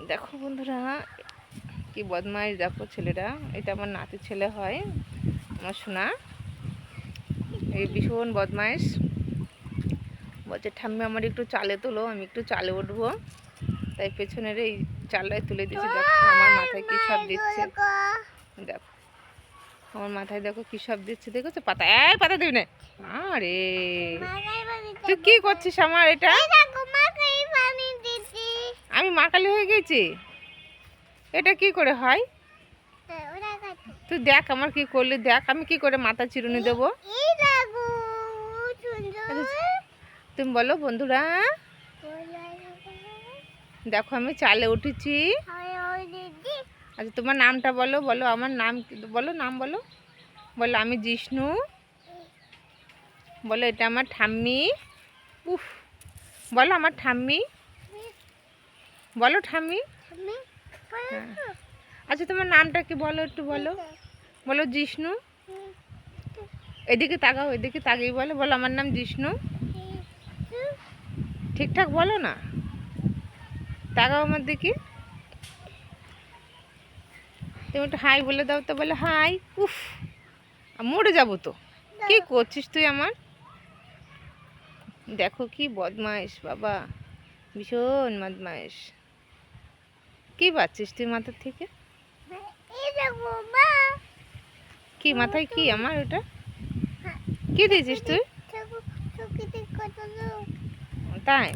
দেখো বন্ধুরা কি বদমাইশ, দেখো ছেলেটা, এটা আমার নাতি ছেলে হয়, আমার সোনা। এই ভীষণ বদমাইশ, বলছে ঠাম্মি আমার একটু চালে তোলো, আমি একটু চালে উঠবো, তাই পেছনের এই চালটাই তুলে দিয়েছি। দেখো আমার মাথায় কী সব দিচ্ছে, দেখো আমার মাথায় দেখো কী সব দিচ্ছে, দেখেছো? পাতা, এই পাতা দিবি না। আরে তুই কি করছিস আমার এটা? আমি মাকালি হয়ে গেছি, এটা কি করে হয়? তুই দেখ আমার কি করলি, দেখ আমি কি করে মাথা চিরুনি দেবো। তুমি বলো বন্ধুরা, দেখো আমি চালে উঠেছি। আচ্ছা তোমার নামটা বলো, বলো আমার নাম, বলো নাম বলো, বলো আমি জিষ্ণু, বলো এটা আমার ঠাম্মি। উফ, বলো আমার ঠাম্মি, বলো ঠাম্মি। হ্যাঁ। আচ্ছা তোমার নামটা কি বলো, একটু বলো, বলো জিষ্ণু। এদিকে তাকাও, এদিকে তাকিয়ে বলো, বলো আমার নাম জিষ্ণু। ঠিকঠাক বলো না, তাকাও আমার দিকে। তুমি একটু হাই বলে দাও তো, বলে হাই। উফ, মরে যাবো তো, কি করছিস তুই আমার? দেখো কি বদমাইশ বাবা, ভীষণ বদমাইশ। কি পাচ্ছিস তুই মাথার থেকে? কি মাথায় কি আমার ওটা কি দিয়েছিস তুই? তাই